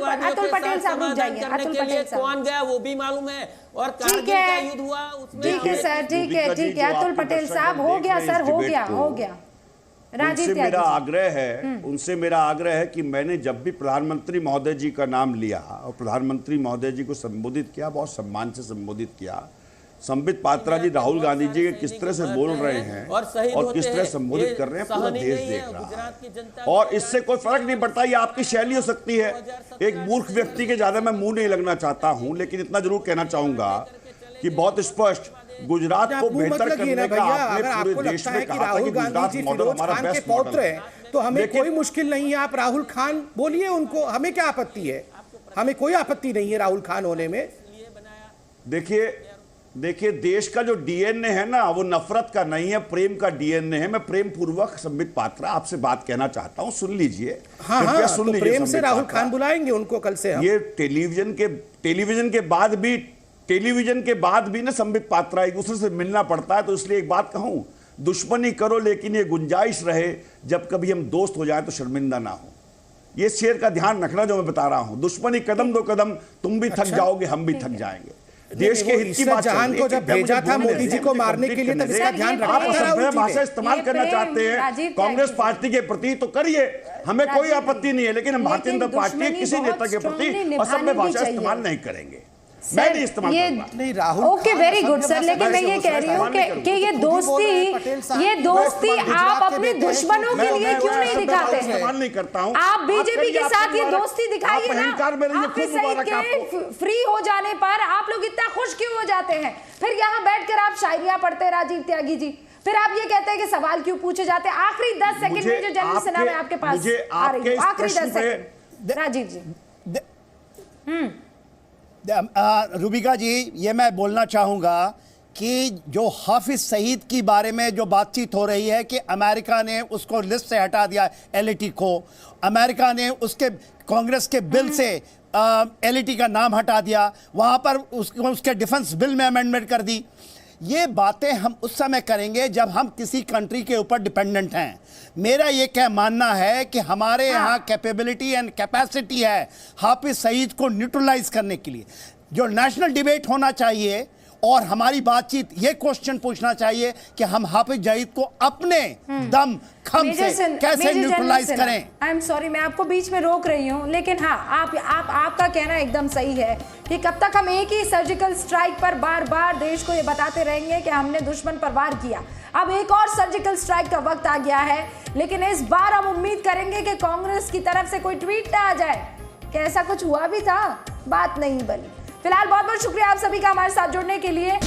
पटेल साहब रुक जाइए, अतुल पटेल साहब कौन गया वो भी मालूम है, और ठीक है, ठीक है सर, ठीक है अतुल पटेल साहब, हो गया सर, हो गया। उनसे मेरा आग्रह है, उनसे मेरा आग्रह है कि मैंने जब भी प्रधानमंत्री महोदय जी का नाम लिया और प्रधानमंत्री महोदय जी को संबोधित किया, बहुत सम्मान से संबोधित किया। संबित पात्रा जी राहुल गांधी जी के किस तरह से बोल रहे हैं और किस तरह संबोधित कर रहे हैं, पूरा देश देख रहा है और इससे कोई फर्क नहीं पड़ता। ये आपकी शैली हो सकती है, एक मूर्ख व्यक्ति के ज्यादा मैं मुंह नहीं लगना चाहता हूं, लेकिन इतना जरूर कहना चाहूंगा कि बहुत स्पष्ट गुजरात को बेहतर करने का आपने पूरे देश में कहा था कि गुजरात मॉडल हमारा बेस्ट मॉडल है, तो हमें कोई मुश्किल नहीं है, आप राहुल खान बोलिए उनको, हमें क्या आपत्ति है? हमें कोई आपत्ति नहीं है राहुल खान होने में। देखिए देश का जो डीएनए है ना, वो नफरत का नहीं है, प्रेम का डीएनए है। मैं प्रेम पूर्वक संबित पात्रा आपसे बात कहना चाहता हूं, सुन लीजिए। हाँ, सुन लीजिए, प्रेम से राहुल खान बुलाएंगे उनको कल से हम। ये टेलीविजन के बाद भी ना संबित पात्रा एक दूसरे से मिलना पड़ता है, तो इसलिए एक बात कहूं, दुश्मनी करो लेकिन ये गुंजाइश रहे जब कभी हम दोस्त हो जाए तो शर्मिंदा ना हो। ये शेर का ध्यान रखना जो मैं बता रहा हूं, दुश्मनी कदम दो कदम, तुम भी थक जाओगे, हम भी थक जाएंगे। देश के हित की बात जहान को जब भेजा था मोदी जी को मारने के लिए, तब इसका ध्यान रखा। आप असभ्य भाषा इस्तेमाल करना चाहते हैं कांग्रेस पार्टी के प्रति, तो करिए, हमें कोई आपत्ति नहीं है, लेकिन हम भारतीय जनता पार्टी किसी नेता के प्रति असभ्य भाषा इस्तेमाल नहीं करेंगे। मैं नहीं इस्तेमाल नहीं Rahul. Okay, very good sir, लेकिन मैं ये कह रही हूँ कि ये दोस्ती आप अपने दुश्मनों के लिए क्यों नहीं दिखाते हैं? इस्तेमाल नहीं करता हूँ। आप बीजेपी के साथ ये दोस्ती दिखाइए ना। आपके सईद के फ्री हो जाने पर आप लोग इतना खुश क्यों हो जाते हैं? फिर यहाँ बैठकर आप शायरियां पढ़ते हैं राजीव त्यागी जी, फिर आप ये कहते हैं कि सवाल क्यों पूछे जाते हैं? आखिरी 10 सेकंड में जो जनरल सेना में आपके पास आ रही है, आखिरी 10 सेकंड राजीव जी। रूबिका जी, ये मैं बोलना चाहूँगा कि जो हाफिज सईद की बारे में जो बातचीत हो रही है कि अमेरिका ने उसको लिस्ट से हटा दिया, एलईटी को, अमेरिका ने उसके कांग्रेस के बिल से एलईटी का नाम हटा दिया, वहाँ पर उसके डिफेंस बिल में अमेंडमेंट कर दी। ये बातें हम उस समय करेंगे जब हम किसी कंट्री के ऊपर डिपेंडेंट हैं। मेरा ये क्या मानना है कि हमारे यहाँ कैपेबिलिटी एंड कैपेसिटी है हाफिज सईद को न्यूट्रलाइज करने के लिए। जो नेशनल डिबेट होना चाहिए और हमारी बातचीत ये क्वेश्चन पूछना चाहिए कि हम हाफिज सईद को अपने दम खम से कैसे न्यूट्रलाइज करें। आई एम सॉरी, मैं आपको बीच में रोक रही हूँ, लेकिन हाँ, आपका कहना एकदम सही है कि कब तक हम एक ही सर्जिकल स्ट्राइक पर बार बार देश को ये बताते रहेंगे कि हमने दुश्मन पर वार किया। अब एक और सर्जिकल स्ट्राइक का वक्त आ गया है, लेकिन इस बार हम उम्मीद करेंगे कि कांग्रेस की तरफ से कोई ट्वीट ना आ जाए कि ऐसा कुछ हुआ भी था, बात नहीं बनी। फिलहाल बहुत बहुत शुक्रिया आप सभी का हमारे साथ जुड़ने के लिए।